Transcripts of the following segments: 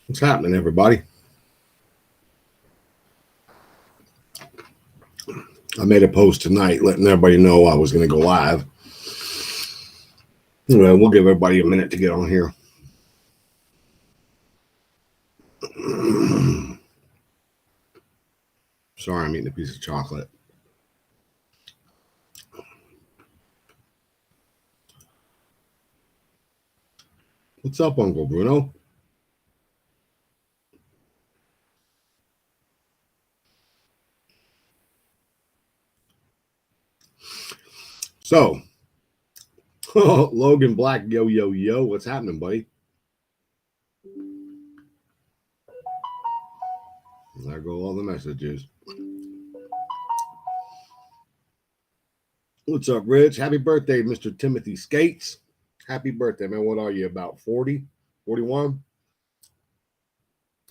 What's happening, everybody? I made a post tonight letting everybody know I was going to go live. Well, we'll give everybody a minute to get on here. Sorry, I'm eating a piece of chocolate. What's up, Uncle Bruno? So, Logan Black, yo, yo, yo. What's happening, buddy? There go all the messages. What's up, Rich? Happy birthday, Mr. Timothy Skates. Happy birthday, man. What are you, about 40, 41?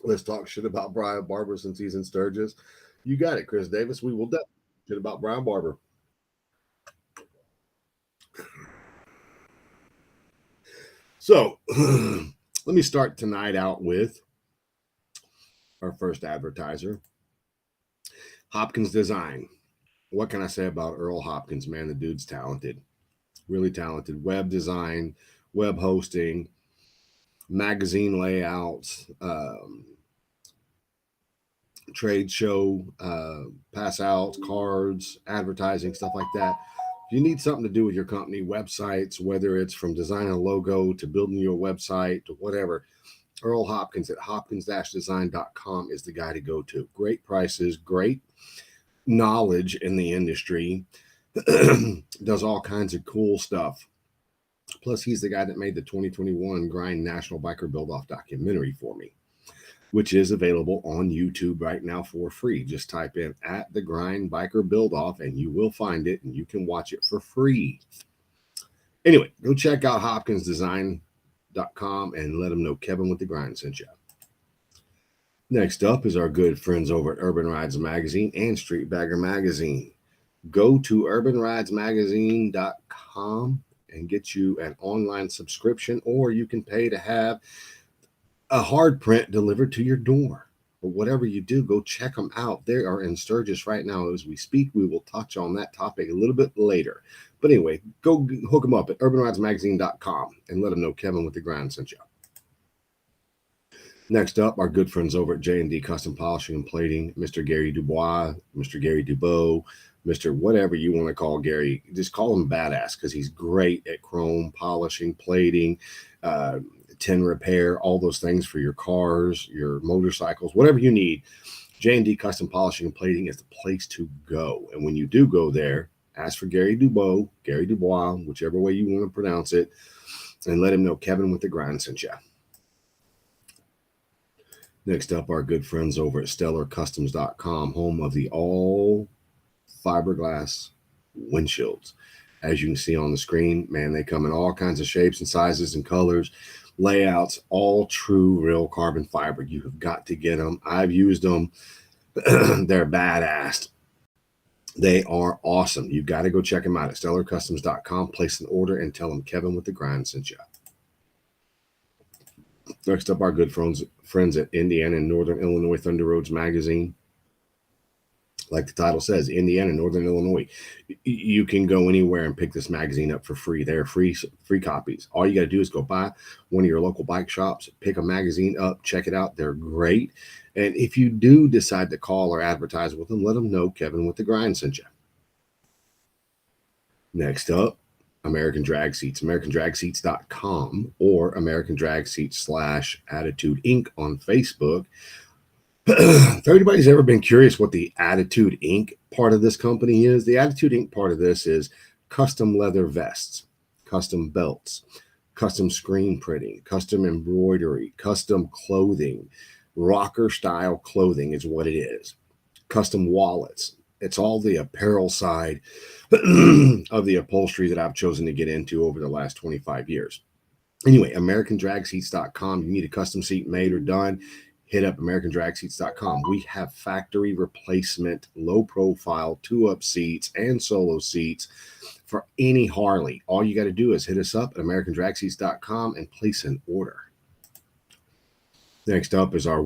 Let's talk shit about Brian Barber since he's in Sturgis. You got it, Chris Davis. We will definitely shit about Brian Barber. So, let me start tonight out with our first advertiser, Hopkins Design. What can I say about Earl Hopkins, man? The dude's talented, really talented. Web design, web hosting, magazine layouts, trade show, pass outs, cards, advertising, stuff like that. If you need something to do with your company, websites, whether it's from designing a logo to building your website to whatever, Earl Hopkins at hopkins-design.com is the guy to go to. Great prices, great knowledge in the industry, does all kinds of cool stuff. Plus, he's the guy that made the 2021 Grind National Biker Build Off documentary for me, which is available on YouTube right now for free. Just type in at the Grind Biker Build Off and you will find it and you can watch it for free. Anyway, go check out hopkinsdesign.com and let them know Kevin with the Grind sent you. Next up is our good friends over at Urban Rides Magazine and Street Bagger Magazine. Go to urbanridesmagazine.com and get you an online subscription, or you can pay to have a hard print delivered to your door. But whatever you do, go check them out. They are in Sturgis right now as we speak. We will touch on that topic a little bit later. But anyway, go hook them up at urbanridesmagazine.com and let them know Kevin with the Grind sent you. Next up, our good friends over at J&D Custom Polishing and Plating, Mr. Gary Dubois, Mr. Gary Dubois, Mr. whatever you want to call Gary. Just call him badass because he's great at chrome polishing, plating, tin repair, all those things for your cars, your motorcycles, whatever you need. J&D Custom Polishing and Plating is the place to go. And when you do go there, ask for Gary Dubois, whichever way you want to pronounce it, and let him know Kevin with the Grind sent you. Next up, our good friends over at StellarCustoms.com, home of the all fiberglass windshields. As you can see on the screen, man, they come in all kinds of shapes and sizes and colors, layouts, all true, real carbon fiber. You have got to get them. I've used them. They're badass. They are awesome. You've got to go check them out at StellarCustoms.com. Place an order and tell them Kevin with the Grind sent you. Next up, our good friends at Indiana and Northern Illinois Thunder Roads Magazine. Like the title says, Indiana, Northern Illinois. You can go anywhere and pick this magazine up for free. They're free copies. All you got to do is go by one of your local bike shops, pick a magazine up, check it out. They're great. And if you do decide to call or advertise with them, let them know Kevin with the Grind sent you. Next up, American Drag Seats, AmericanDragSeats.com or American Drag Seats /Attitude Inc. on Facebook. If anybody's ever been curious what the Attitude Inc. part of this company is, the Attitude Inc. part of this is custom leather vests, custom belts, custom screen printing, custom embroidery, custom clothing, rocker style clothing is what it is, custom wallets. It's all the apparel side of the upholstery that I've chosen to get into over the last 25 years. Anyway, AmericanDragSeats.com. You need a custom seat made or done, hit up AmericanDragSeats.com. We have factory replacement, low profile, 2-up seats and solo seats for any Harley. All you got to do is hit us up at AmericanDragSeats.com and place an order. Next up is our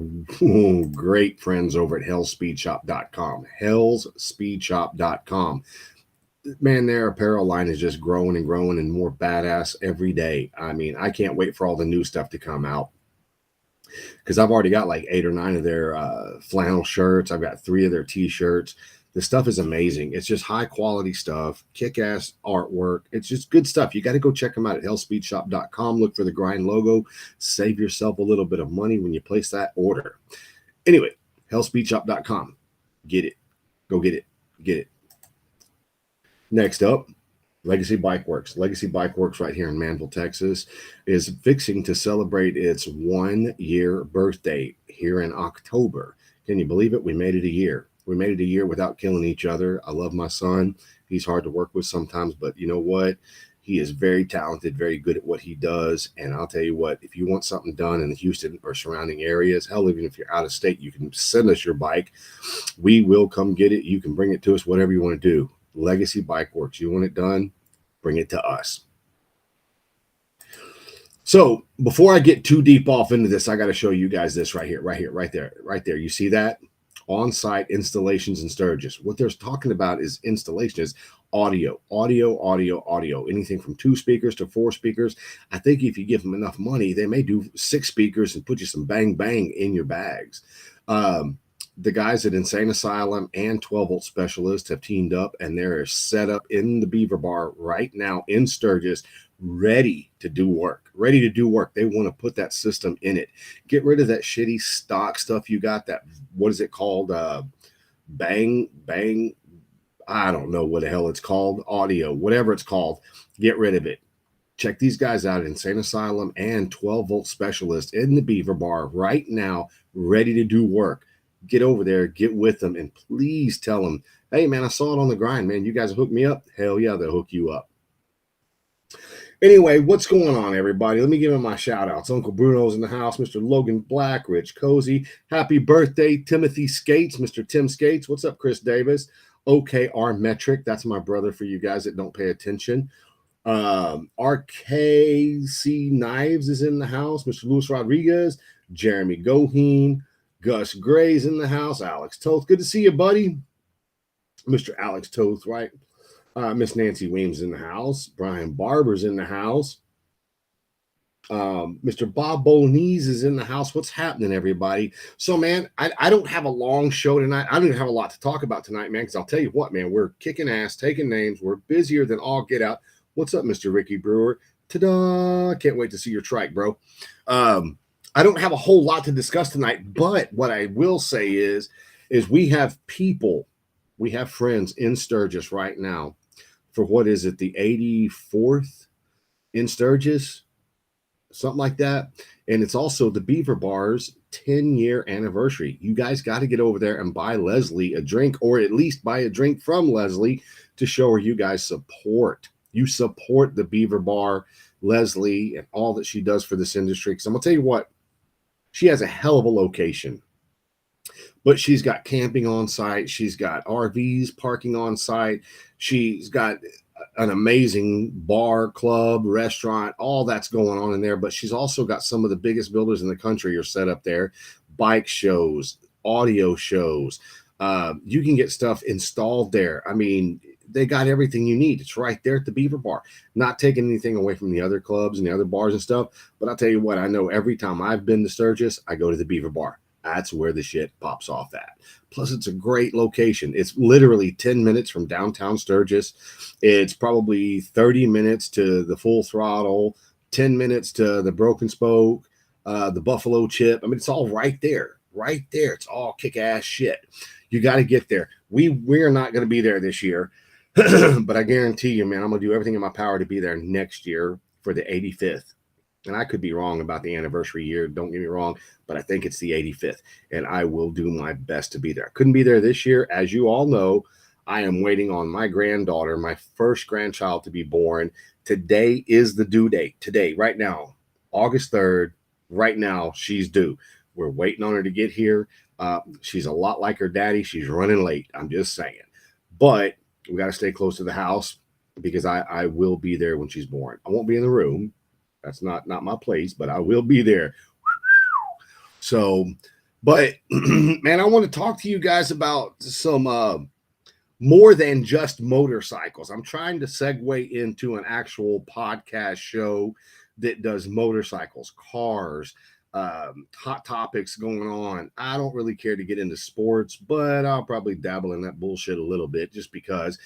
great friends over at hellspeedshop.com. Hellspeedshop.com. Man, their apparel line is just growing and growing and more badass every day. I mean, I can't wait for all the new stuff to come out because I've already got like 8 or 9 of their flannel shirts. I've got 3 of their t-shirts. The stuff is amazing. It's just high quality stuff, kick-ass artwork. It's just good stuff. You got to go check them out at hellspeedshop.com. Look for the grind logo. Save yourself a little bit of money when you place that order. Anyway, hellspeedshop.com. Get it. Go get it. Get it. Next up, Legacy Bike Works. Legacy Bike Works right here in Manville, Texas, is fixing to celebrate its 1-year birthday here in October. Can you believe it? We made it a year. We made it a year without killing each other. I love my son. He's hard to work with sometimes, but you know what? He is very talented, very good at what he does. And I'll tell you what, if you want something done in the Houston or surrounding areas, hell, even if you're out of state, you can send us your bike. We will come get it. You can bring it to us, whatever you want to do. Legacy Bike Works. You want it done? Bring it to us. So before I get too deep off into this, I got to show you guys this right here, right here, right there, right there. You see that? On-site installations in Sturgis. What they're talking about is installation is audio, audio, audio, audio, anything from 2 speakers to 4 speakers. I think if you give them enough money, they may do 6 speakers and put you some bang bang in your bags. The guys at Insane Asylum and 12-volt Specialist have teamed up, and they're set up in the Beaver Bar right now in Sturgis, ready to do work. Ready to do work. They want to put that system in it. Get rid of that shitty stock stuff you got. That, what is it called? Bang. I don't know what the hell it's called. Audio, whatever it's called. Get rid of it. Check these guys out, Insane Asylum and 12-volt Specialist in the Beaver Bar right now, ready to do work. Get over there, get with them, and please tell them, hey, man, I saw it on the grind, man. You guys hook me up? Hell yeah, they'll hook you up. Anyway, what's going on, everybody? Let me give them my shout-outs. Uncle Bruno's in the house. Mr. Logan Black, Rich Cozy. Happy birthday, Timothy Skates, Mr. Tim Skates. What's up, Chris Davis? OKR Metric. That's my brother for you guys that don't pay attention. RKC Knives is in the house. Mr. Luis Rodriguez. Jeremy Goheen. Gus Gray's in the house. Alex Toth. Good to see you, buddy. Mr. Alex Toth, right? Miss Nancy Weems in the house. Brian Barber's in the house. Mr. Bob Bolognese is in the house. What's happening, everybody? So, man, I don't have a long show tonight. I don't even have a lot to talk about tonight, man, because I'll tell you what, man, we're kicking ass, taking names. We're busier than all get out. What's up, Mr. Ricky Brewer? Ta-da! Can't wait to see your trike, bro. I don't have a whole lot to discuss tonight, but what I will say is we have people, we have friends in Sturgis right now for what is it, the 84th in Sturgis, something like that. And it's also the Beaver Bar's 10-year anniversary. You guys got to get over there and buy Leslie a drink, or at least buy a drink from Leslie to show her you guys support. You support the Beaver Bar, Leslie, and all that she does for this industry. Because I'm going to tell you what, she has a hell of a location, but she's got camping on site. She's got RVs parking on site. She's got an amazing bar, club, restaurant, all that's going on in there. But she's also got some of the biggest builders in the country are set up there. Bike shows, audio shows. You can get stuff installed there. I mean, they got everything you need. It's right there at the Beaver Bar. Not taking anything away from the other clubs and the other bars and stuff, but I'll tell you what, I know every time I've been to Sturgis, I go to the Beaver Bar. That's where the shit pops off at. Plus, it's a great location. It's literally 10 minutes from downtown Sturgis. It's probably 30 minutes to the Full Throttle, 10 minutes to the Broken Spoke, the Buffalo Chip. I mean, it's all right there. Right there. It's all kick-ass shit. You got to get there. We're not going to be there this year. But I guarantee you, man, I'm going to do everything in my power to be there next year for the 85th. And I could be wrong about the anniversary year. Don't get me wrong, but I think it's the 85th. And I will do my best to be there. I couldn't be there this year. As you all know, I am waiting on my granddaughter, my first grandchild to be born. Today is the due date. Today, right now, August 3rd, right now, she's due. We're waiting on her to get here. She's a lot like her daddy. She's running late. I'm just saying. But we got to stay close to the house because I will be there when she's born. I won't be in the room. That's not my place, but I will be there. So, but man, I want to talk to you guys about some more than just motorcycles. I'm trying to segue into an actual podcast show that does motorcycles, cars, hot topics going on. I don't really care to get into sports, but I'll probably dabble in that bullshit a little bit just because.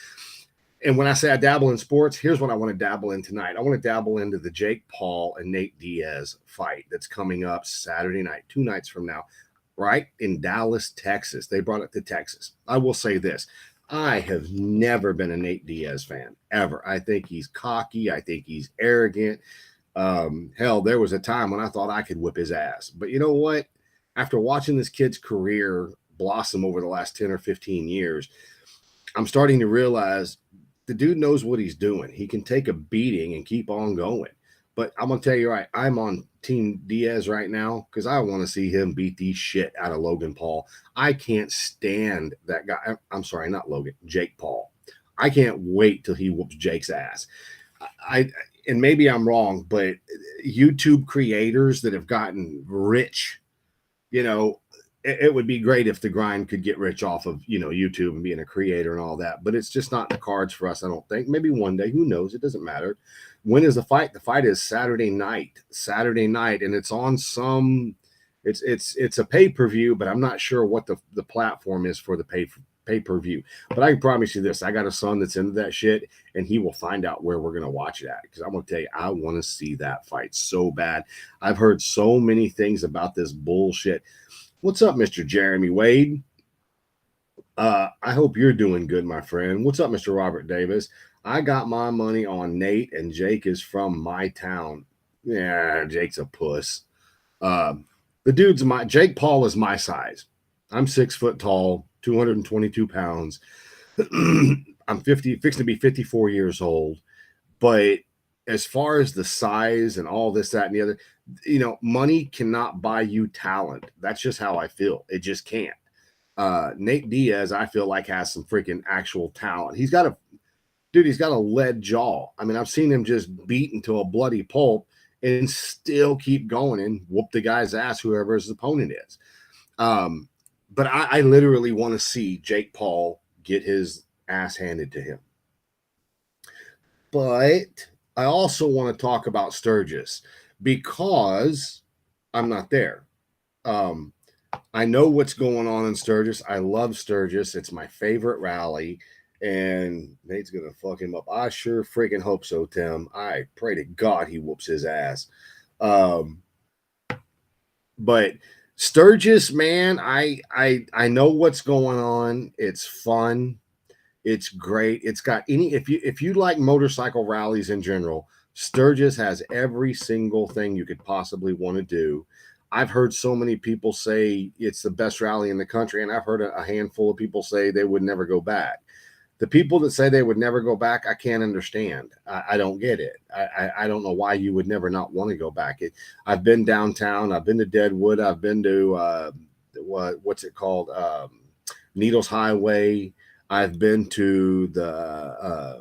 And when I say I dabble in sports, here's what I want to dabble in tonight. I want to dabble into the Jake Paul and Nate Diaz fight that's coming up Saturday night, 2 nights from now, right in Dallas, Texas. They brought it to Texas. I will say this. I have never been a Nate Diaz fan, ever. I think he's cocky. I think he's arrogant. Hell, there was a time when I thought I could whip his ass. But you know what? After watching this kid's career blossom over the last 10 or 15 years, I'm starting to realize the dude knows what he's doing. He can take a beating and keep on going. But I'm going to tell you right, I'm on Team Diaz right now because I want to see him beat the shit out of Logan Paul. I can't stand that guy. I'm sorry, not Logan, Jake Paul. I can't wait till he whoops Jake's ass. I and maybe I'm wrong, but YouTube creators that have gotten rich, you know, it would be great if the grind could get rich off of, you know, YouTube and being a creator and all that, but it's just not in the cards for us. I don't think. Maybe one day, who knows? It doesn't matter. When is the fight? The fight is Saturday night, and it's on some, it's a pay-per-view, but I'm not sure what the platform is for the pay-per-view. But I can promise you this, I got a son that's into that shit, and he will find out where we're going to watch it at, because I'm going to tell you, I want to see that fight so bad. I've heard so many things about this bullshit. What's up, Mr. Jeremy Wade? I hope you're doing good, my friend. What's up, Mr. Robert Davis? I got my money on Nate, and Jake is from my town. Yeah, Jake's a puss. Jake Paul is my size. I'm 6 foot tall, 222 pounds. I'm fixing to be 54 years old. But as far as the size and all this, that, and the other, you know, money cannot buy you talent. That's just how I feel. It just can't. Nate Diaz, I feel like, has some freaking actual talent. He's got a lead jaw. I mean, I've seen him just beat into a bloody pulp and still keep going and whoop the guy's ass, whoever his opponent is. But I literally want to see Jake Paul get his ass handed to him. But I also want to talk about Sturgis because I'm not there. I know what's going on in Sturgis. I love Sturgis. It's my favorite rally. And Nate's going to fuck him up. I sure freaking hope so, Tim. I pray to God he whoops his ass. But Sturgis, man, I know what's going on. It's fun. It's great. It's got if you like motorcycle rallies in general, Sturgis has every single thing you could possibly want to do. I've heard so many people say it's the best rally in the country, and I've heard a handful of people say they would never go back. The people that say they would never go back, I can't understand. I don't get it. I don't know why you would never not want to go back. I've been downtown. I've been to Deadwood. I've been to what's it called? Needles Highway. I've been to the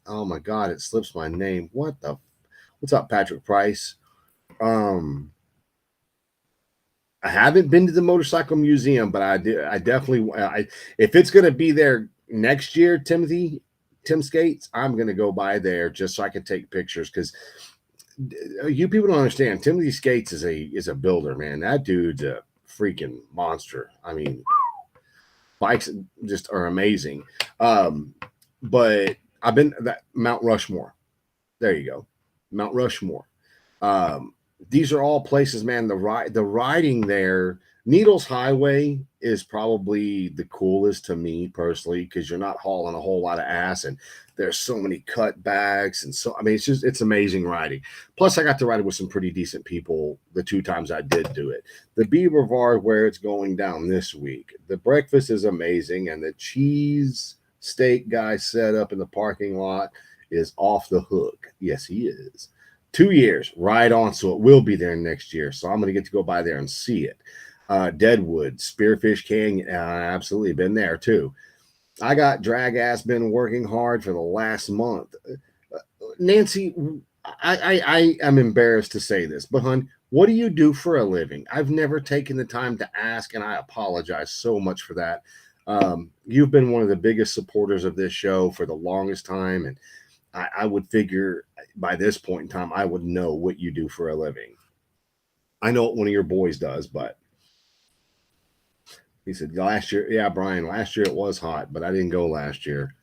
oh my God, it slips my name. What's up, Patrick Price? I haven't been to the motorcycle museum, but I definitely if it's gonna be there next year, Tim Skates, I'm gonna go by there just so I can take pictures, because you people don't understand. Timothy Skates is a builder, man. That dude's a freaking monster. I mean, bikes just are amazing. But I've been that Mount Rushmore. There you go, Mount Rushmore. These are all places, man. The riding there, Needles Highway is probably the coolest to me personally, because you're not hauling a whole lot of ass, and there's so many cutbacks, and so I mean, it's amazing riding. Plus, I got to ride it with some pretty decent people the 2 times I did do it. The Beaver Bar, where it's going down this week, the breakfast is amazing, and the cheese steak guy set up in the parking lot is off the hook. Yes, he is. 2 years, right on. So it will be there next year. So I'm going to get to go by there and see it. Deadwood, Spearfish Canyon, absolutely been there too. I got drag ass been working hard for the last month. Nancy, I am embarrassed to say this, but hun, What do you do for a living? I've never taken the time to ask, and I apologize so much for that. You've been one of the biggest supporters of this show for the longest time, and I would figure by this point in time, I would know what you do for a living. I know what one of your boys does, but he said last year, yeah, Brian, last year it was hot, but I didn't go last year.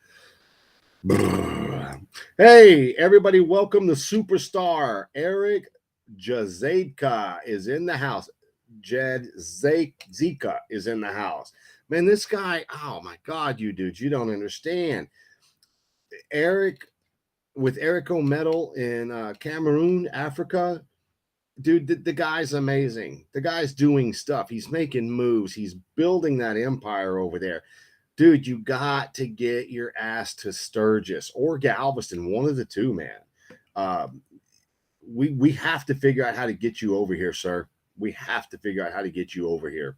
Hey, everybody, welcome the superstar. Eric Jazadka is in the house. Jed Zika is in the house. Man, this guy, oh my God, you dudes, you don't understand. Eric, with Erico Metal in Cameroon, Africa, dude, the guy's amazing. The guy's doing stuff. He's making moves. He's building that empire over there. Dude, you got to get your ass to Sturgis or Galveston, one of the two, man. Um, we have to figure out how to get you over here, sir. We have to figure out how to get you over here.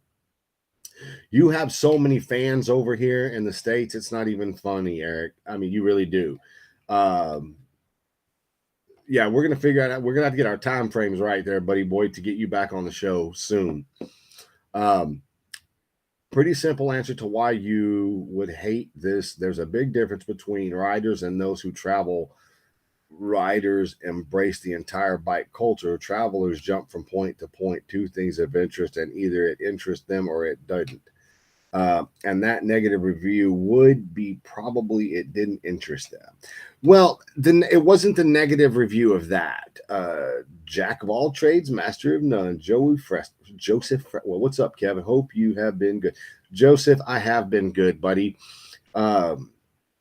You have so many fans over here in the States, it's not even funny, Eric. I mean, you really do. Um, yeah, we're gonna figure out. We're gonna have to get our time frames right there, buddy boy, to get you back on the show soon. Um, Pretty simple answer to why you would hate this. There's a big difference between riders and those who travel. Riders embrace the entire bike culture. Travelers jump from point to point to things of interest, and either it interests them or it doesn't. And that negative review would be probably it didn't interest them. Well, then it wasn't the negative review of that. Jack of all trades, master of none. Joseph. Well, what's up, Kevin? Hope you have been good. Joseph, I have been good, buddy. Um,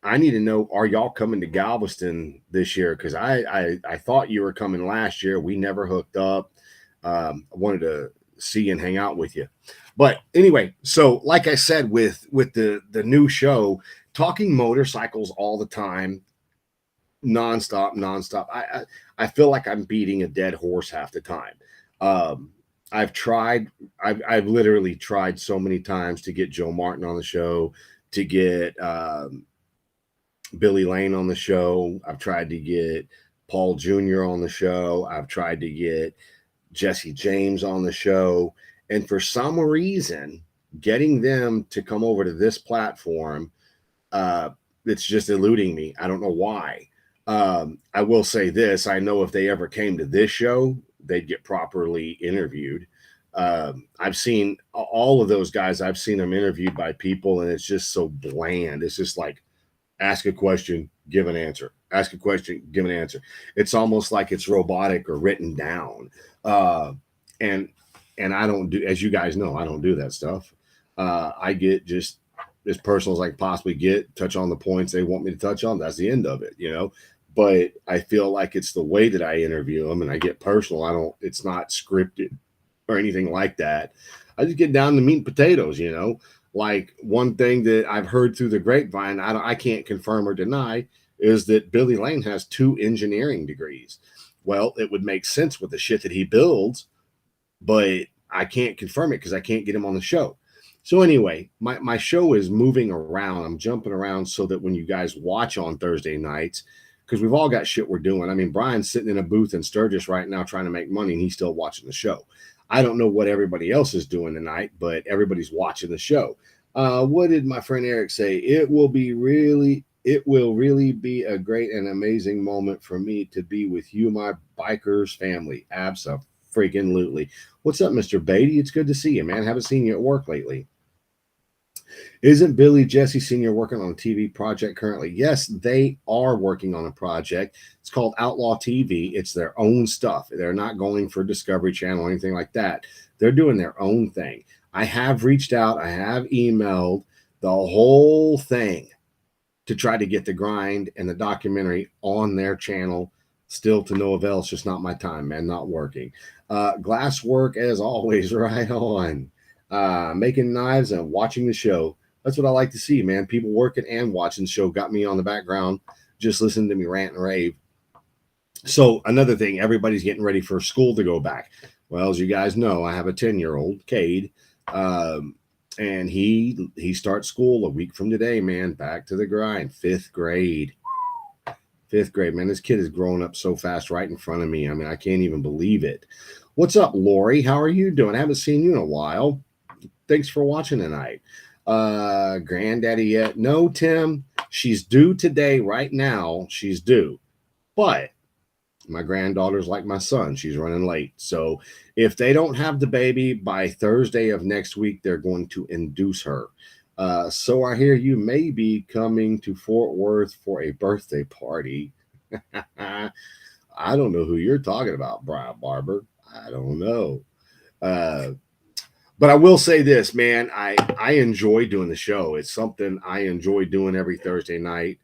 I need to know, are y'all coming to Galveston this year? Because I thought you were coming last year. We never hooked up. I wanted to see and hang out with you. But anyway, so like I said, with the new show, talking motorcycles all the time, nonstop. I feel like I'm beating a dead horse half the time. Um, I've tried. I've literally tried so many times to get Joe Martin on the show, to get Billy Lane on the show. I've tried to get Paul Jr. on the show. I've tried to get Jesse James on the show. And for some reason, getting them to come over to this platform, it's just eluding me. I don't know why. I will say this. I know if they ever came to this show, they'd get properly interviewed. I've seen all of those guys. I've seen them interviewed by people, and it's just so bland. It's just like, ask a question, give an answer. Ask a question, give an answer. It's almost like it's robotic or written down. And I don't do, as you guys know, I don't do that stuff. I get just as personal as I can possibly get, touch on the points they want me to touch on. That's the end of it, you know. But I feel like it's the way that I interview them, and I get personal. It's not scripted or anything like that. I just get down to meat and potatoes, you know. Like one thing that I've heard through the grapevine, I can't confirm or deny, is that Billy Lane has 2 engineering degrees. Well, it would make sense with the shit that he builds, but I can't confirm it because I can't get him on the show. So anyway, my show is moving around. I'm jumping around so that when you guys watch on Thursday nights, because we've all got shit we're doing. I mean, Brian's sitting in a booth in Sturgis right now trying to make money, and he's still watching the show. I don't know what everybody else is doing tonight, but everybody's watching the show. What did my friend Eric say? It will really be a great and amazing moment for me to be with you, my bikers family. Abso-freaking-lutely. What's up, Mr. Beatty? It's good to see you, man. Haven't seen you at work lately. Isn't Billy Jesse Sr. working on a TV project currently? Yes, they are working on a project. It's called Outlaw TV. It's their own stuff. They're not going for Discovery Channel or anything like that. They're doing their own thing. I have reached out. I have emailed the whole thing to try to get the grind and the documentary on their channel. Still to no avail. It's just not my time, man. Not working. Glass work as always. Right on. Making knives and watching the show. That's what I like to see, man. People working and watching the show got me on the background, just listening to me rant and rave. So another thing, everybody's getting ready for school to go back. Well, as you guys know, I have a 10-year-old, Cade, and he starts school a week from today, man. Back to the grind, 5th grade. Fifth grade, man. This kid is growing up so fast right in front of me. I mean, I can't even believe it. What's up, Lori? How are you doing? I haven't seen you in a while. Thanks for watching tonight. Granddaddy yet? No, Tim. She's due today, right now. She's due. But my granddaughter's like my son. She's running late. So if they don't have the baby by Thursday of next week, they're going to induce her. So I hear you may be coming to Fort Worth for a birthday party. I don't know who you're talking about, Brian Barber. I don't know. Uh, but I will say this, man. I enjoy doing the show. It's something I enjoy doing every Thursday night.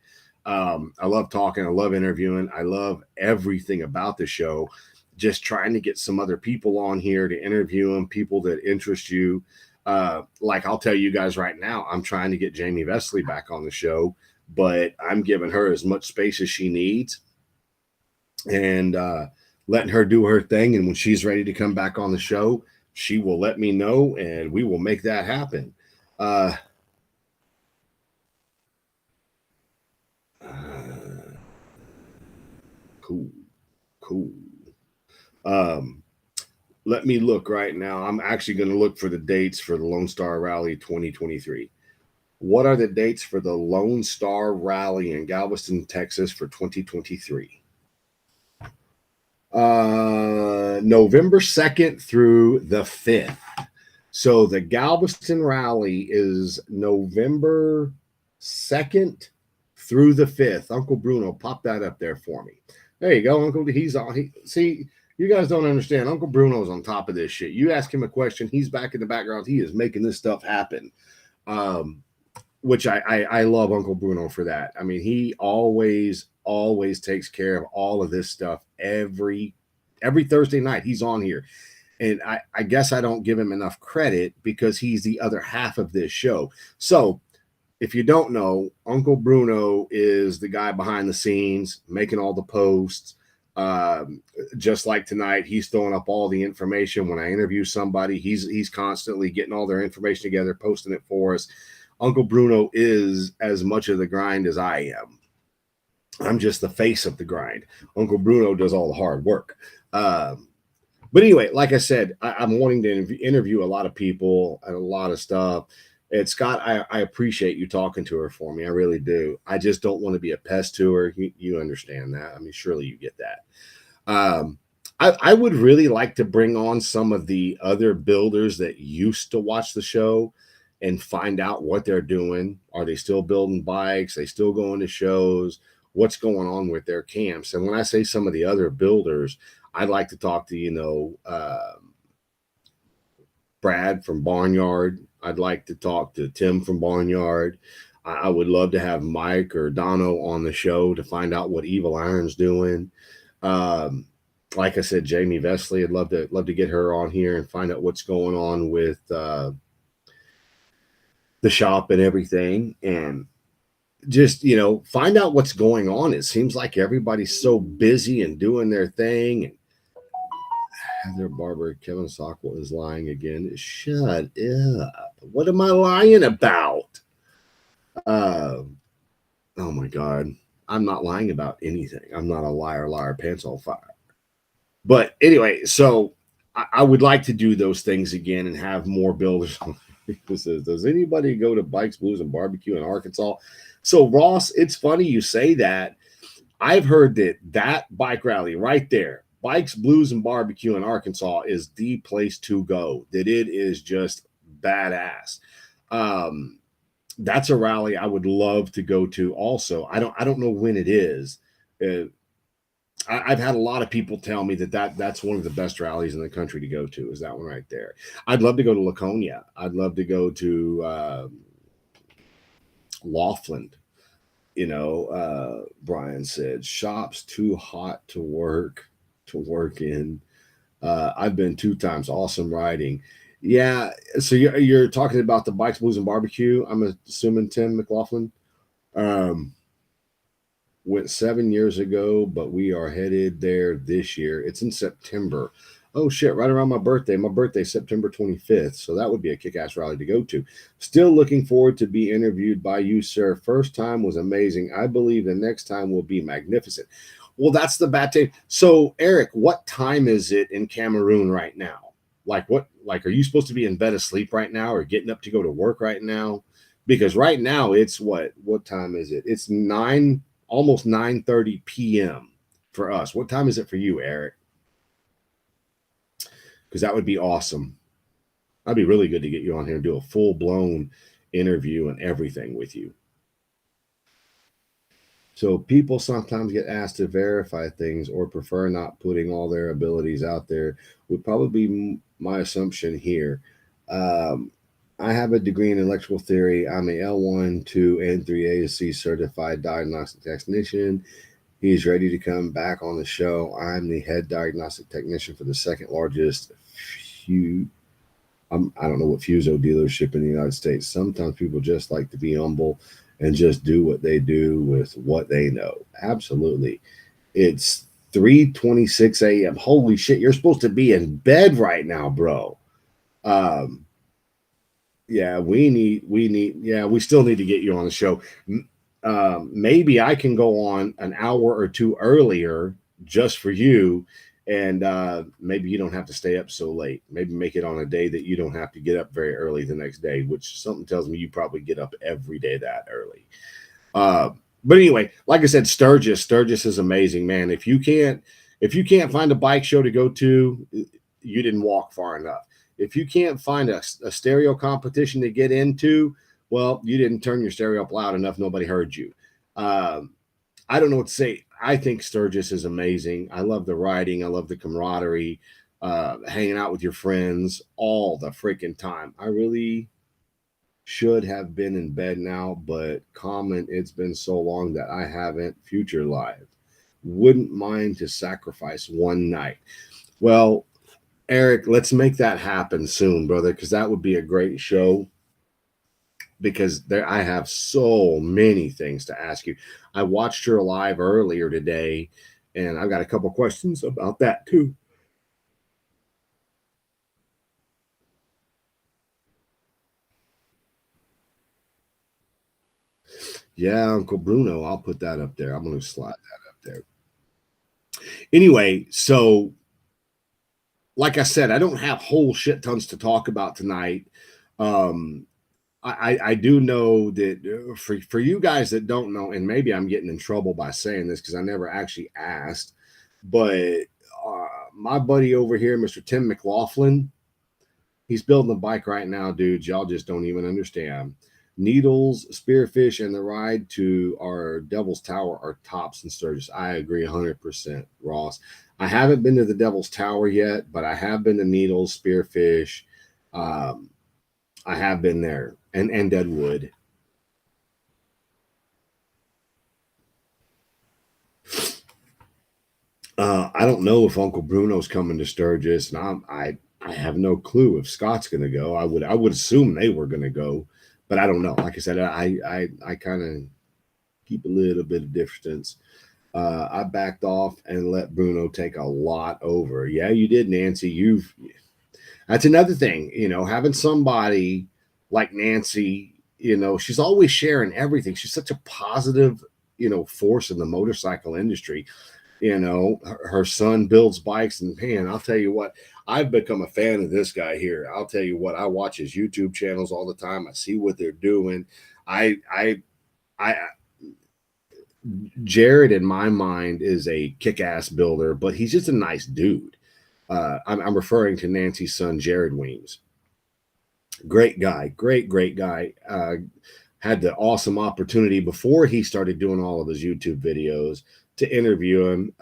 I love talking. I love interviewing. I love everything about the show. Just trying to get some other people on here to interview them, people that interest you. Like I'll tell you guys right now, I'm trying to get Jamie Vesley back on the show, but I'm giving her as much space as she needs and letting her do her thing. And when she's ready to come back on the show, she will let me know and we will make that happen. Cool. Cool. Um, Let me look right now. I'm actually going to look for the dates for the Lone Star Rally 2023. What are the dates for the Lone Star Rally in Galveston, Texas for 2023? November 2nd through the 5th. So the Galveston Rally is November 2nd through the 5th. Uncle Bruno, pop that up there for me. There you go, Uncle. He's on. See, you guys don't understand. Uncle Bruno's on top of this shit. You ask him a question, he's back in the background. He is making this stuff happen. Which I love Uncle Bruno for that. I mean, he always takes care of all of this stuff every Thursday night. He's on here. And I guess I don't give him enough credit because he's the other half of this show. So if you don't know, Uncle Bruno is the guy behind the scenes, making all the posts. Just like tonight, he's throwing up all the information. When I interview somebody, he's constantly getting all their information together, posting it for us. Uncle Bruno is as much of the grind as I am. I'm just the face of the grind. Uncle Bruno does all the hard work. But anyway, like I said, I'm wanting to interview a lot of people and a lot of stuff. And Scott, I appreciate you talking to her for me. I really do. I just don't want to be a pest to her. You understand that. I mean, surely you get that. I would really like to bring on some of the other builders that used to watch the show and find out what they're doing. Are they still building bikes? Are they still going to shows? What's going on with their camps? And when I say some of the other builders, I'd like to talk to, Brad from Barnyard. I'd like to talk to Tim from Barnyard. I would love to have Mike or Dono on the show to find out what Evil Iron's doing. Like I said, Jamie Vesley, I'd love to get her on here and find out what's going on with the shop and everything. And just, find out what's going on. It seems like everybody's so busy and doing their thing. And Heather Barber, Kevin Sockwell is lying again. Shut up. What am I lying about? Oh my God. I'm not lying about anything. I'm not a liar, pants on fire. But anyway, so I would like to do those things again and have more builders. Does anybody go to Bikes, Blues, and Barbecue in Arkansas? So Ross, it's funny you say that. I've heard that bike rally right there, Bikes, Blues, and Barbecue in Arkansas, is the place to go. That it is just badass. That's a rally I would love to go to. Also, I don't know when it is. I've had a lot of people tell me that's one of the best rallies in the country to go to. Is that one right there? I'd love to go to Laconia. I'd love to go to Laughlin. Brian said shop's too hot to work in. I've been 2 times. Awesome riding. Yeah. So you're talking about the Bikes, Blues, and Barbecue. I'm assuming Tim McLaughlin. Went 7 years ago, but we are headed there this year. It's in September. Oh shit, right around my birthday. My birthday's September 25th, so that would be a kick-ass rally to go to. Still looking forward to be interviewed by you, sir. First time was amazing. I believe the next time will be magnificent. Well, that's the bad thing. So, Eric, what time is it in Cameroon right now? Like are you supposed to be in bed asleep right now or getting up to go to work right now? Because right now it's what time is it? It's 9 almost 9:30 p.m. for us. What time is it for you, Eric? Because that would be awesome. That'd be really good to get you on here and do a full blown interview and everything with you. So people sometimes get asked to verify things or prefer not putting all their abilities out there. Would probably be my assumption here. Um, I have a degree in electrical theory. I'm a L1, 2, and 3 ASC certified diagnostic technician. He's ready to come back on the show. I'm the head diagnostic technician for the second largest I don't know what Fuso dealership in the United States. Sometimes people just like to be humble and just do what they do with what they know. Absolutely. It's 3:26 a.m. Holy shit, you're supposed to be in bed right now, bro. Um, yeah, we still need to get you on the show. Maybe I can go on an hour or two earlier just for you, and maybe you don't have to stay up so late. Maybe make it on a day that you don't have to get up very early the next day, which something tells me you probably get up every day that early. Uh, but anyway, like I said, Sturgis is amazing, man. If you can't find a bike show to go to, you didn't walk far enough. If you can't find a stereo competition to get into, well, you didn't turn your stereo up loud enough. Nobody heard you. Um, I don't know what to say. I think Sturgis is amazing. I love the riding. I love the camaraderie, hanging out with your friends all the freaking time. I really should have been in bed now, but comment, it's been so long that I haven't. Future live. Wouldn't mind to sacrifice one night. Well, Eric, let's make that happen soon, brother, because that would be a great show. Because there, I have so many things to ask you. I watched your live earlier today, and I've got a couple questions about that too. Yeah, Uncle Bruno, I'll put that up there. I'm going to slide that up there. Anyway, so like I said, I don't have whole shit tons to talk about tonight. Um, I do know that for you guys that don't know, and maybe I'm getting in trouble by saying this because I never actually asked, but my buddy over here, Mr. Tim McLaughlin, he's building a bike right now, dudes. Y'all just don't even understand. Needles, Spearfish, and the ride to our Devil's Tower are tops in Sturgis. I agree 100%, Ross. I haven't been to the Devil's Tower yet, but I have been to Needles, Spearfish. Um, I have been there, and Deadwood. I don't know if Uncle Bruno's coming to Sturgis, and I have no clue if Scott's going to go. I would assume they were going to go, but I don't know. Like I said, I kind of keep a little bit of distance. I backed off and let Bruno take a lot over. Yeah, you did, Nancy. That's another thing, having somebody like Nancy. She's always sharing everything. She's such a positive, force in the motorcycle industry. Her son builds bikes, and man, I'll tell you what, I've become a fan of this guy here. I'll tell you what, I watch his YouTube channels all the time. I see what they're doing. I Jared, in my mind, is a kick-ass builder, but he's just a nice dude. I'm referring to Nancy's son, Jared Weems. Great guy, great guy. Had the awesome opportunity before he started doing all of his YouTube videos to interview him.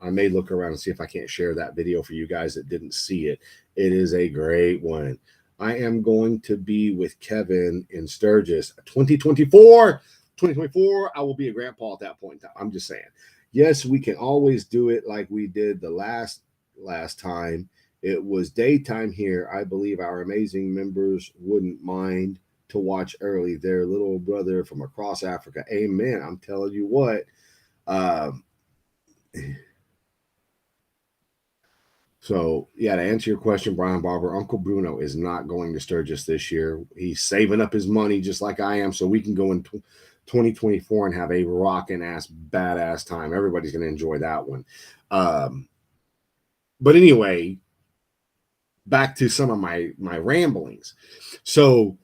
I may look around and see if I can't share that video for you guys that didn't see it. It is a great one. I am going to be with Kevin in Sturgis 2024. I will be a grandpa at that point in time. I'm just saying. Yes, we can always do it like we did the last time. It was daytime here. I believe our amazing members wouldn't mind to watch early. Their little brother from across Africa. Amen. I'm telling you what. Um, So, yeah, to answer your question, Brian Barber, Uncle Bruno is not going to Sturgis this year. He's saving up his money just like I am so we can go in 2024 and have a rockin' ass, badass time. Everybody's going to enjoy that one. Um, but anyway, back to some of my ramblings. So,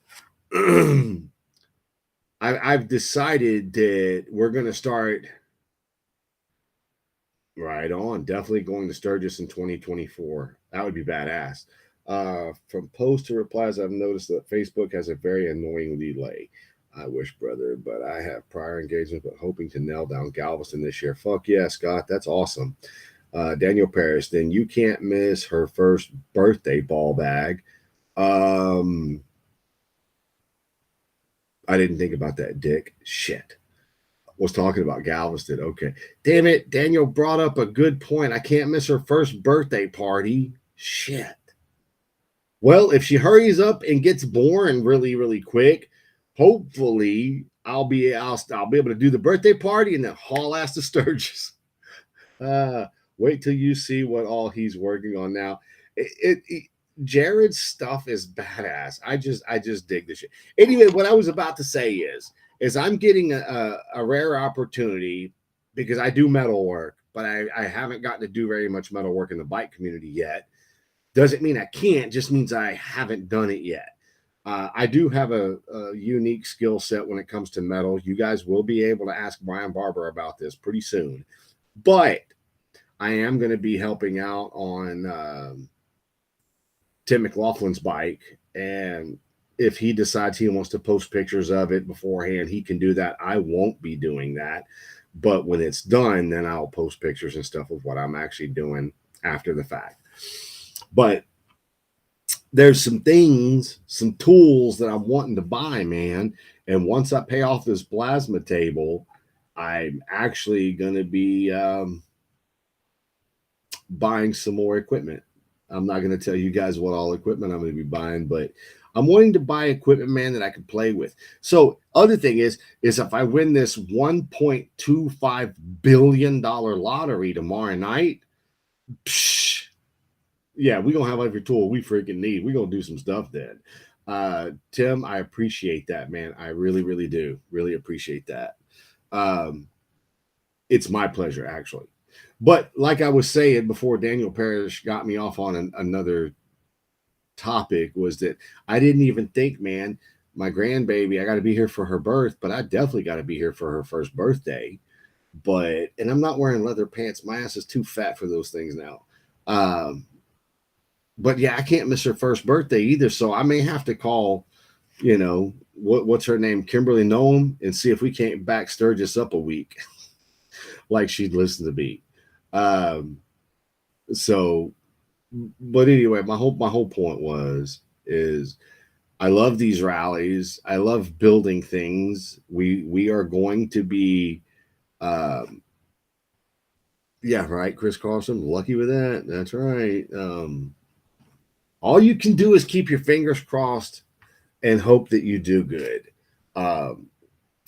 I've decided that we're going to start right on. Definitely going to Sturgis in 2024. That would be badass. From post to replies, I've noticed that Facebook has a very annoying delay. I wish, brother, but I have prior engagement, but hoping to nail down Galveston this year. Fuck yeah, Scott. That's awesome. Daniel Paris, then you can't miss her first birthday ball bag. Um, I didn't think about that, Dick. Shit. Was talking about Galveston. Okay. Damn it. Daniel brought up a good point. I can't miss her first birthday party. Shit. Well, if she hurries up and gets born really, really quick, hopefully I'll be able to do the birthday party and then haul ass to Sturgis. Uh, wait till you see what all he's working on now. Jared's stuff is badass. I just dig this shit. Anyway, what I was about to say is I'm getting a rare opportunity because I do metal work, but I haven't gotten to do very much metal work in the bike community yet. Doesn't mean I can't, just means I haven't done it yet. I do have a unique skill set when it comes to metal. You guys will be able to ask Brian Barber about this pretty soon. But I am going to be helping out on Tim McLaughlin's bike. And if he decides he wants to post pictures of it beforehand, he can do that. I won't be doing that. But when it's done, then I'll post pictures and stuff of what I'm actually doing after the fact. But there's some things, some tools that I'm wanting to buy, man. And once I pay off this plasma table, I'm actually going to be buying some more equipment. I'm not going to tell you guys what all equipment I'm going to be buying, but I'm wanting to buy equipment, man, that I can play with. So, other thing is if I win this $1.25 billion lottery tomorrow night, psh, yeah, we're gonna have every tool we freaking need. We're gonna do some stuff then. Tim, I appreciate that, man. I really, really do. Really appreciate that. Um, it's my pleasure, actually. But like I was saying before, Daniel Parrish got me off on another topic, was that I didn't even think, man, my grandbaby, I got to be here for her birth, but I definitely got to be here for her first birthday. And I'm not wearing leather pants. My ass is too fat for those things now. But yeah, I can't miss her first birthday either. So I may have to call, what's her name, Kimberly Noam, and see if we can't back Sturgis up a week, like she'd listen to me. So, but anyway, my whole point is I love these rallies. I love building things. We are going to be, yeah, right, Chris Carlson, lucky with that. That's right. All you can do is keep your fingers crossed and hope that you do good.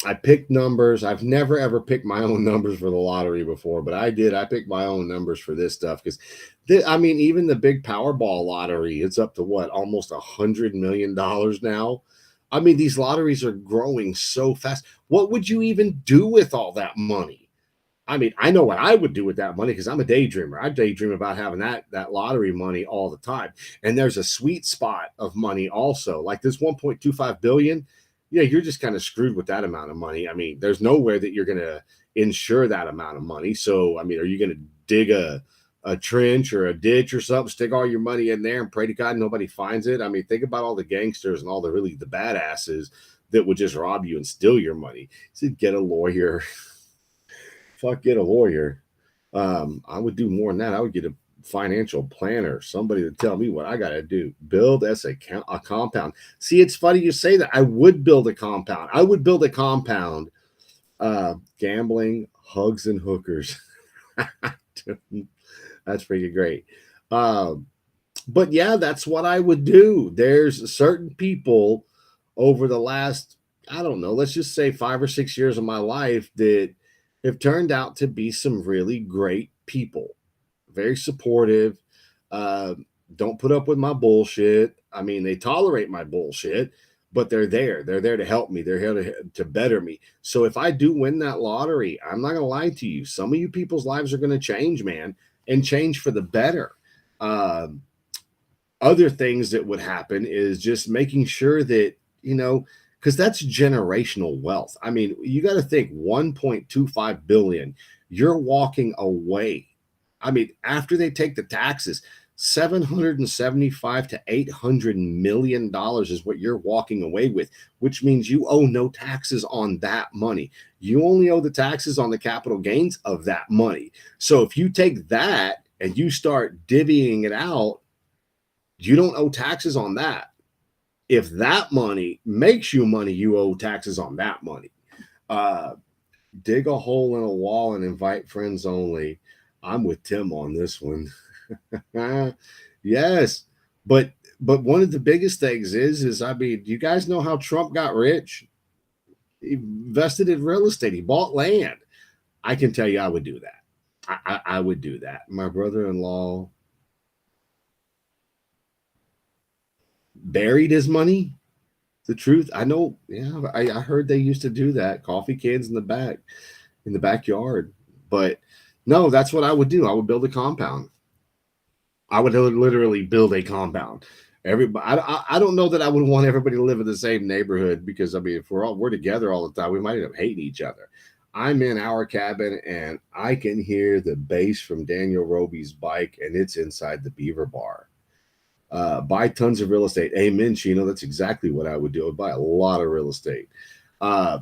I picked numbers. I've never ever picked my own numbers for the lottery before, but I did. I picked my own numbers for this stuff because, even the big Powerball lottery, it's up to what, almost $100 million now. I mean, these lotteries are growing so fast. What would you even do with all that money? I mean, I know what I would do with that money because I'm a daydreamer. I daydream about having that lottery money all the time. And there's a sweet spot of money also. Like this 1.25 billion, yeah, you're just kind of screwed with that amount of money. I mean, there's nowhere that you're going to insure that amount of money. So, I mean, are you going to dig a trench or a ditch or something, stick all your money in there and pray to God nobody finds it? I mean, think about all the gangsters and all the badasses that would just rob you and steal your money. So get a lawyer. Fuck, get a lawyer. I would do more than that. I would get a financial planner, somebody to tell me what I got to do. Build as a compound. See, it's funny you say that. I would build a compound. I would build a compound. Gambling, hugs, and hookers. That's pretty great. But yeah, that's what I would do. There's certain people over the last, I don't know, let's just say 5 or 6 years of my life that have turned out to be some really great people, very supportive. Uh, don't put up with my bullshit. I mean, they tolerate my bullshit, but they're there. They're there to help me. They're here to better me. So if I do win that lottery, I'm not going to lie to you. Some of you people's lives are going to change, man, and change for the better. Other things that would happen is just making sure that, because that's generational wealth. I mean, you got to think 1.25 billion, you're walking away. I mean, after they take the taxes, 775 to 800 million dollars is what you're walking away with, which means you owe no taxes on that money. You only owe the taxes on the capital gains of that money. So if you take that and you start divvying it out, you don't owe taxes on that. If that money makes you money, you owe taxes on that money. Uh, dig a hole in a wall and invite friends only. I'm with Tim on this one. Yes, but one of the biggest things is I mean, you guys know how Trump got rich? He invested in real estate. He bought land. I can tell you, I would do that. I would do that. My brother-in-law buried his money. The truth, I know. Yeah, I heard they used to do that. Coffee cans in the backyard. But no, that's what I would do. I would build a compound. I would literally build a compound. Everybody, I don't know that I would want everybody to live in the same neighborhood because I mean, if we're together all the time, we might end up hating each other. I'm in our cabin and I can hear the bass from Daniel Roby's bike, and it's inside the Beaver Bar. Buy tons of real estate. Amen, Chino. That's exactly what I would do. I would buy a lot of real estate. Uh,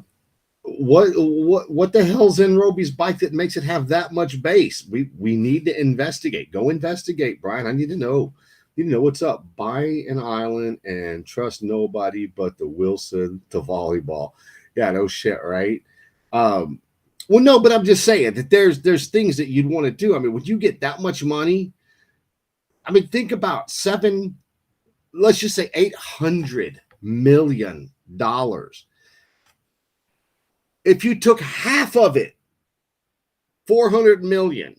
what the hell's in Roby's bike that makes it have that much bass? We need to investigate. Go investigate, Brian. I need to know. You know what's up. Buy an island and trust nobody but the Wilson to volleyball. Yeah, no shit, right? Um, well, no, but I'm just saying that there's things that you'd want to do. I mean, would you get that much money? I mean, think about let's just say $800 million. If you took half of it, 400 million,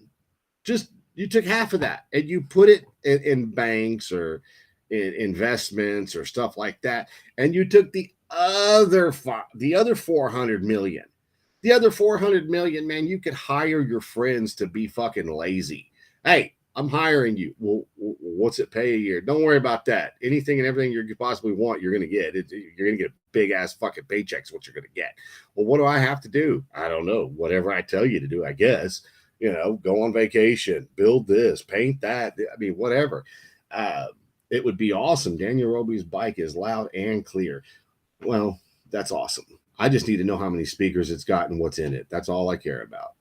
just you took half of that and you put it in banks or in investments or stuff like that, and you took the other 400 million, man, you could hire your friends to be fucking lazy. Hey, I'm hiring you. Well, what's it pay a year? Don't worry about that. Anything and everything you could possibly want, you're going to get. You're going to get big ass fucking paychecks. What you're going to get. Well, what do I have to do? I don't know. Whatever I tell you to do, I guess. Go on vacation, build this, paint that. I mean, whatever. It would be awesome. Daniel Roby's bike is loud and clear. Well, that's awesome. I just need to know how many speakers it's got and what's in it. That's all I care about.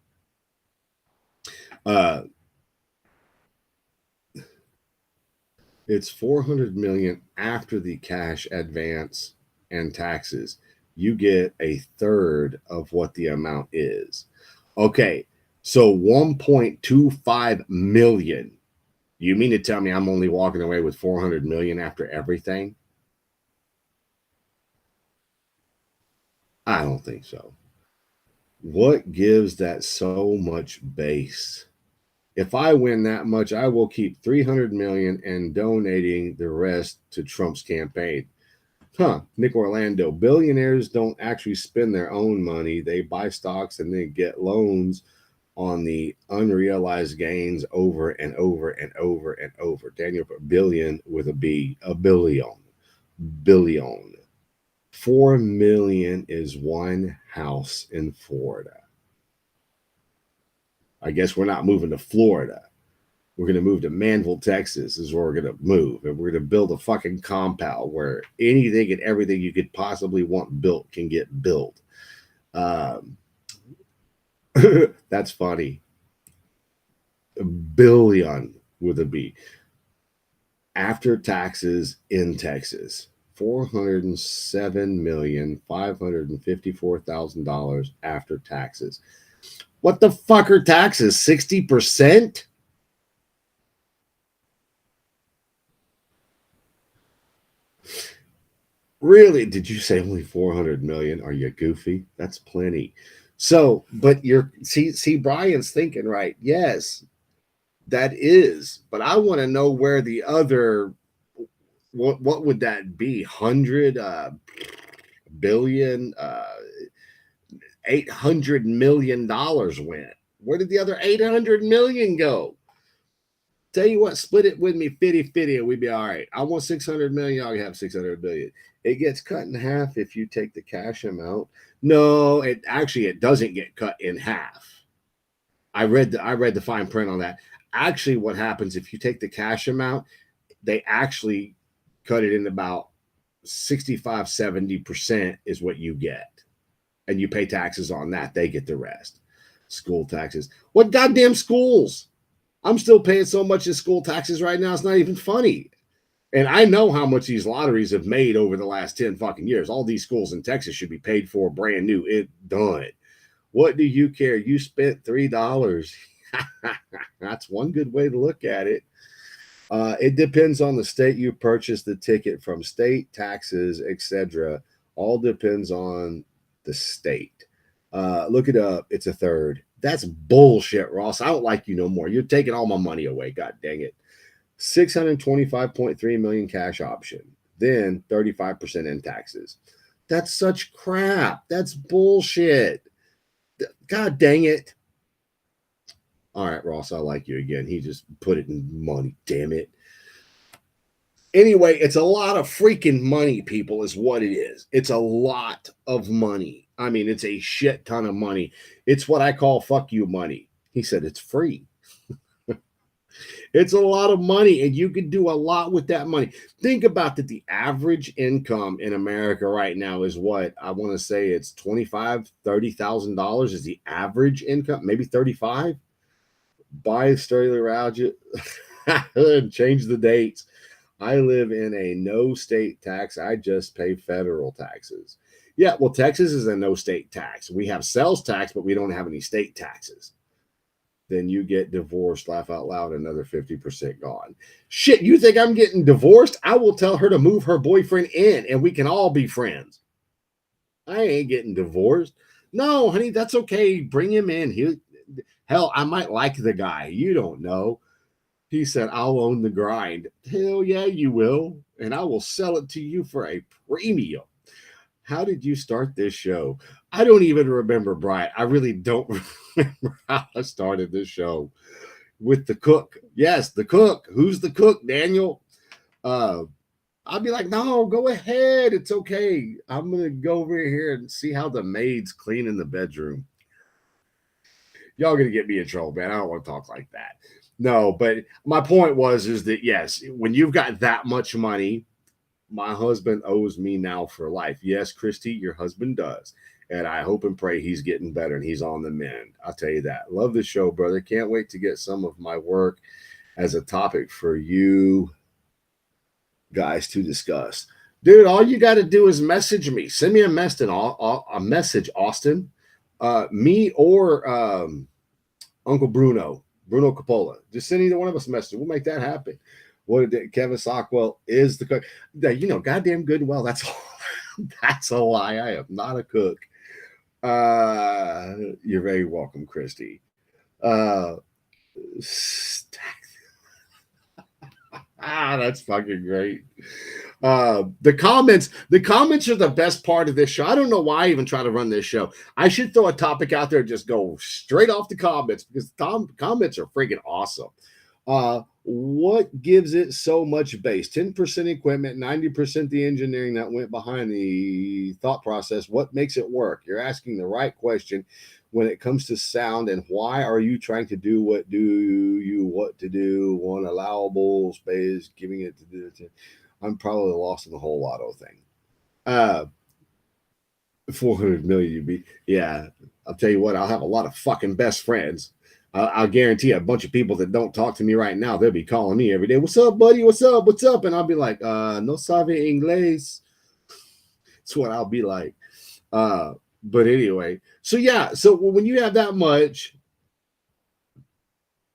It's 400 million after the cash advance and taxes. You get a third of what the amount is. Okay, so 1.25 million. You mean to tell me I'm only walking away with 400 million after everything? I don't think so. What gives that so much base? If I win that much, I will keep 300 million and donating the rest to Trump's campaign. Nick Orlando, billionaires don't actually spend their own money. They buy stocks and then get loans on the unrealized gains over and over and over and over. Daniel, billion with a B, a billion. 4 million is one house in Florida. I guess we're not moving to Florida. We're going to move to Manville, Texas is where we're going to move. And we're going to build a fucking compound where anything and everything you could possibly want built can get built. That's funny. A billion with a B. After taxes in Texas, $407,554,000 after taxes. What the fuck are taxes? 60%? Really? Did you say only 400 million? Are you goofy? That's plenty. So, but see, Brian's thinking right. Yes, That is, but I want to know where the other, what would that be? 100 billion, $800 million went. Where did the other 800 million go? Tell you what, split it with me 50-50 and we'd be all right. I want 600 million, y'all have 600 billion. It gets cut in half if you take the cash amount. No, it doesn't get cut in half. I read the fine print on that. Actually, what happens if you take the cash amount, they actually cut it in about 65-70% is what you get. And you pay taxes on that. They get the rest. School taxes. What goddamn schools? I'm still paying so much in school taxes right now. It's not even funny. And I know how much these lotteries have made over the last 10 fucking years. All these schools in Texas should be paid for brand new. It done. What do you care? You spent $3. That's one good way to look at it. It depends on the state you purchased the ticket from. State taxes, etc. All depends on the state. Look it up. It's a third. That's bullshit, Ross. I don't like you no more. You're taking all my money away. God dang it. 625.3 million cash option. Then 35% in taxes. That's such crap. That's bullshit. God dang it. All right, Ross, I like you again. He just put it in money. Damn it. Anyway, it's a lot of freaking money, people, is what it is. It's a lot of money. I mean, it's a shit ton of money. It's what I call fuck you money. He said it's free. It's a lot of money, and you can do a lot with that money. Think about that. The average income in America right now is what? I want to say it's $25,000, $30,000 is the average income, maybe 35. Buy Sterling Route and change the dates. I live in a no state tax. I just pay federal taxes. Yeah, well, Texas is a no state tax. We have sales tax, but we don't have any state taxes. Then you get divorced, laugh out loud, another 50% gone. Shit, you think I'm getting divorced? I will tell her to move her boyfriend in and we can all be friends. I ain't getting divorced. No, honey, that's okay. Bring him in. Hell, I might like the guy. You don't know. He said, I'll own the grind. Hell yeah, you will. And I will sell it to you for a premium. How did you start this show? I don't even remember, Brian. I really don't remember how I started this show. With the cook. Yes, the cook. Who's the cook, Daniel? I'll be like, no, go ahead. It's okay. I'm going to go over here and see how the maid's cleaning the bedroom. Y'all going to get me in trouble, man. I don't want to talk like that. No, but my point is that, yes, when you've got that much money, my husband owes me now for life. Yes, Christy, your husband does. And I hope and pray he's getting better and he's on the mend. I'll tell you that. Love the show, brother. Can't wait to get some of my work as a topic for you guys to discuss. Dude, all you got to do is message me. Send me a message, Austin. Me or Uncle Bruno Coppola. Just send either one of us a message. We'll make that happen. What did Kevin Sockwell is the cook? Goddamn good. Well, that's a lie. I am not a cook. You're very welcome, Christy. That's fucking great. The comments are the best part of this show. I don't know why I even try to run this show. I should throw a topic out there and just go straight off the comments because comments are freaking awesome. What gives it so much base? 10% equipment, 90% the engineering that went behind the thought process. What makes it work? You're asking the right question when it comes to sound, and why are you trying to do what to do? One allowable space, giving it to do. I'm probably lost in the whole lotto thing. 400 million you'd be. Yeah, I'll tell you what, I'll have a lot of fucking best friends. I'll guarantee a bunch of people that don't talk to me right now, they'll be calling me every day. What's up, buddy? What's up? What's up? And I'll be like, no sabe inglés. That's what I'll be like. But anyway, so when you have that much,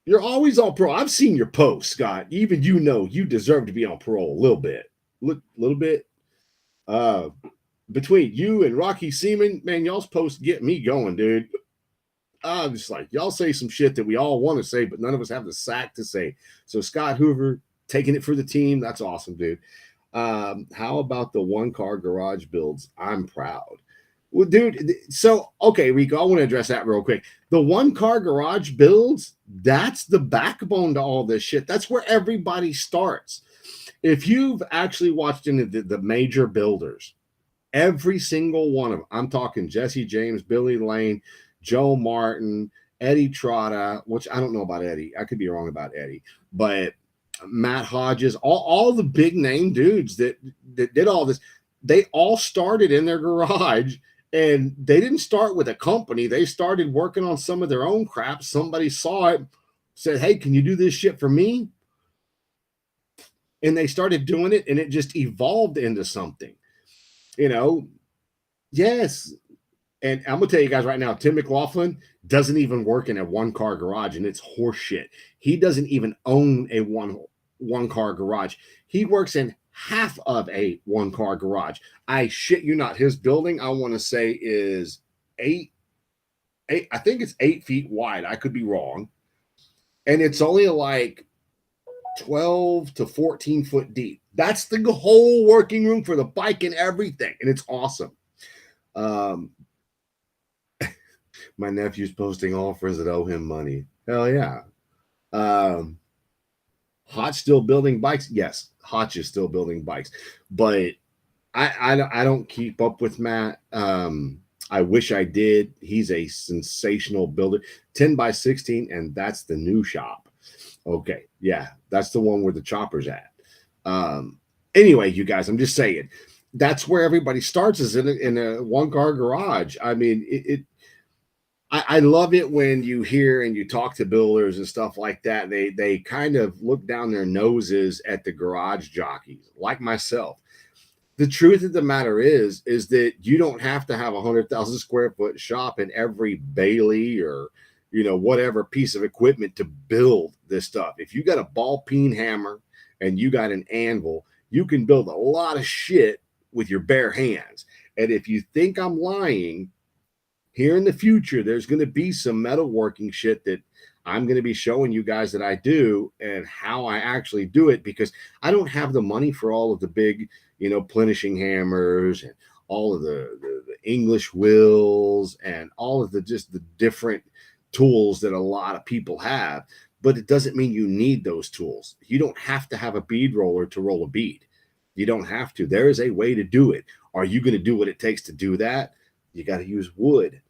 you're always on parole. I've seen your posts, Scott. Even you deserve to be on parole a little bit. Little bit. Between you and Rocky Seaman, man, y'all's posts get me going, dude. I'm just like, y'all say some shit that we all want to say, but none of us have the sack to say. So Scott Hoover taking it for the team. That's awesome, dude. How about the one car garage builds? I'm proud. Well, dude, so okay, Rico, I want to address that real quick. The one car garage builds, that's the backbone to all this shit. That's where everybody starts. If you've actually watched any of the major builders, every single one of them, I'm talking Jesse James, Billy Lane, Joe Martin, Eddie Trotta, which I don't know about Eddie. I could be wrong about Eddie, but Matt Hodges, all the big name dudes that did all this, they all started in their garage, and they didn't start with a company. They started working on some of their own crap. Somebody saw it, said, "Hey, can you do this shit for me?" And they started doing it, and it just evolved into something, you know. Yes. And I'm gonna tell you guys right now, Tim McLaughlin doesn't even work in a one car garage, and it's horseshit. He doesn't even own a one car garage. He works in half of a one car garage. I shit you not. His building, I want to say, is eight. I think it's 8 feet wide. I could be wrong, and it's only like 12 to 14 foot deep. That's the whole working room for the bike and everything, and it's awesome. Um, my nephew's posting offers that owe him money. Hell yeah. Hotch still building bikes. Yes, Hotch is still building bikes, but I don't keep up with Matt. I wish I did. He's a sensational builder. 10 by 16, and that's the new shop. Okay, yeah, that's the one where the chopper's at. Anyway, you guys, I'm just saying that's where everybody starts, is in a one car garage. I mean, I love it when you hear and you talk to builders and stuff like that. They kind of look down their noses at the garage jockeys, like myself. The truth of the matter is that you don't have to have a 100,000 square foot shop in every Bailey or whatever piece of equipment to build this stuff. If you got a ball peen hammer and you got an anvil, you can build a lot of shit with your bare hands. And if you think I'm lying, here in the future, there's going to be some metalworking shit that I'm going to be showing you guys that I do and how I actually do it, because I don't have the money for all of the big, plenishing hammers and all of the English wheels and all of the different tools that a lot of people have. But it doesn't mean you need those tools. You don't have to have a bead roller to roll a bead. You don't have to. There is a way to do it. Are you going to do what it takes to do that? You got to use wood.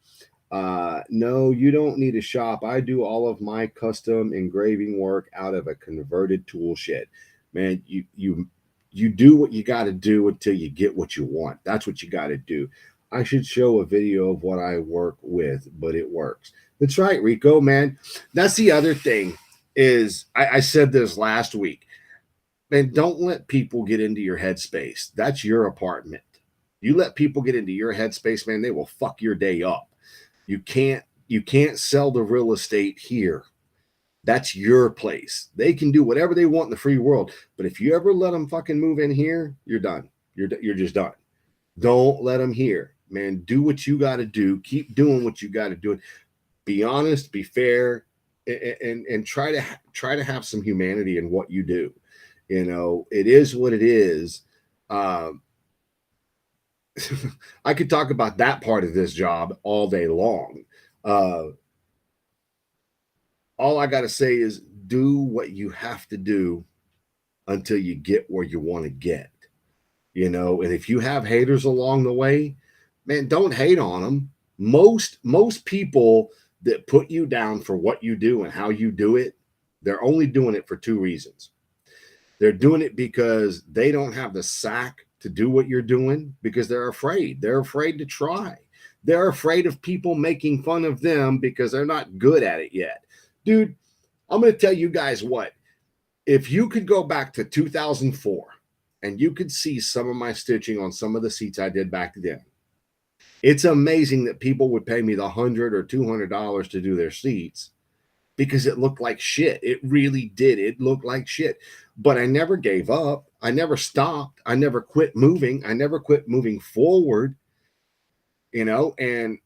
No, you don't need a shop. I do all of my custom engraving work out of a converted tool shed. Man, you do what you got to do until you get what you want. That's what you got to do. I should show a video of what I work with, but it works. That's right, Rico, man. That's the other thing is I said this last week. Man, don't let people get into your headspace. That's your apartment. You let people get into your headspace, man, they will fuck your day up. You can't sell the real estate here. That's your place. They can do whatever they want in the free world, but if you ever let them fucking move in here, you're done. You're just done. Don't let them here, man. Do what you got to do. Keep doing what you got to do. Be honest, be fair, and try to have some humanity in what you do. It is what it is. I could talk about that part of this job all day long. All I got to say is do what you have to do until you get where you want to get, and if you have haters along the way, man, don't hate on them. Most people that put you down for what you do and how you do it, they're only doing it for two reasons. They're doing it because they don't have the sack to do what you're doing, because they're afraid. They're afraid to try. They're afraid of people making fun of them because they're not good at it yet. Dude, I'm going to tell you guys what. If you could go back to 2004 and you could see some of my stitching on some of the seats I did back then, it's amazing that people would pay me the $100 or $200 to do their seats, because it looked like shit. It really did. It looked like shit. But I never gave up. I never stopped. I never quit moving. I never quit moving forward, and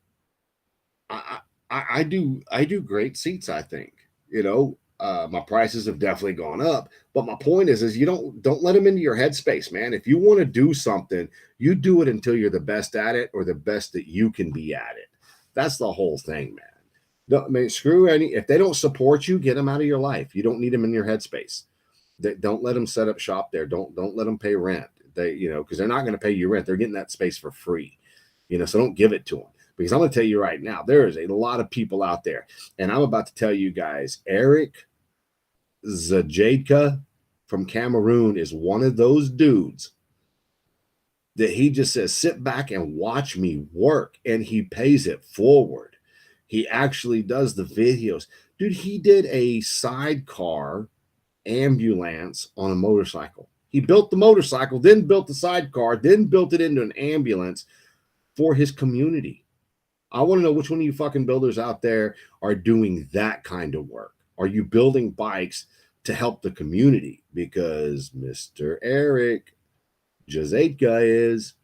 I do great seats, I think. You know, my prices have definitely gone up, but my point is you don't let them into your headspace, man. If you want to do something, you do it until you're the best at it or the best that you can be at it. That's the whole thing, man. I mean, screw any if they don't support you, get them out of your life. You don't need them in your headspace. Don't let them set up shop there. Don't let them pay rent. Because they're not going to pay you rent. They're getting that space for free. So don't give it to them. Because I'm going to tell you right now, there is a lot of people out there, and I'm about to tell you guys, Eric Zajeka from Cameroon is one of those dudes that he just says, sit back and watch me work, and he pays it forward. He actually does the videos. Dude, he did a sidecar ambulance on a motorcycle. He built the motorcycle, then built the sidecar, then built it into an ambulance for his community. I want to know which one of you fucking builders out there are doing that kind of work. Are you building bikes to help the community? Because Mr. Eric Jazeka is,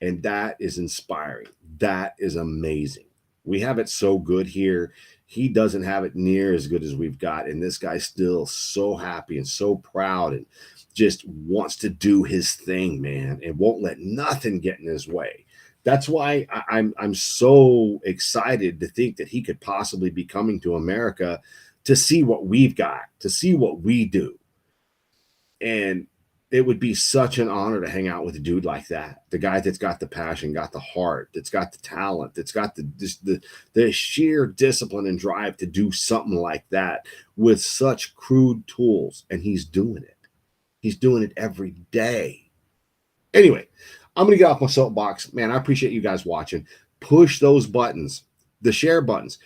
and that is inspiring. That is amazing. We have it so good here. He doesn't have it near as good as we've got. And this guy's still so happy and so proud and just wants to do his thing, man, and won't let nothing get in his way. That's why I'm so excited to think that he could possibly be coming to America to see what we've got, to see what we do. And it would be such an honor to hang out with a dude like that. The guy that's got the passion, got the heart, that's got the talent, that's got the sheer discipline and drive to do something like that with such crude tools. And he's doing it. He's doing it every day. Anyway, I'm going to get off my soapbox. Man, I appreciate you guys watching. Push those buttons, the share buttons.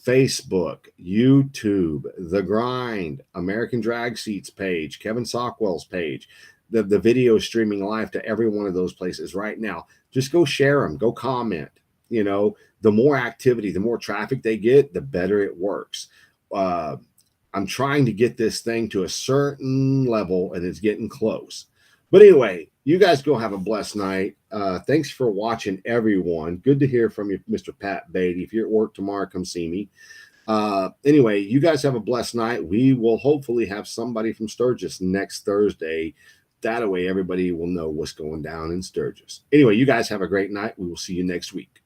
Facebook, YouTube, The Grind, American Drag Seats page, Kevin Sockwell's page. The video is streaming live to every one of those places right now. Just go share them, go comment. The more activity, the more traffic they get, the better it works. I'm trying to get this thing to a certain level, and it's getting close. But anyway, you guys go have a blessed night. Thanks for watching, everyone. Good to hear from you, Mr. Pat Beatty. If you're at work tomorrow, come see me. Anyway, you guys have a blessed night. We will hopefully have somebody from Sturgis next Thursday. That way, everybody will know what's going down in Sturgis. Anyway, you guys have a great night. We will see you next week.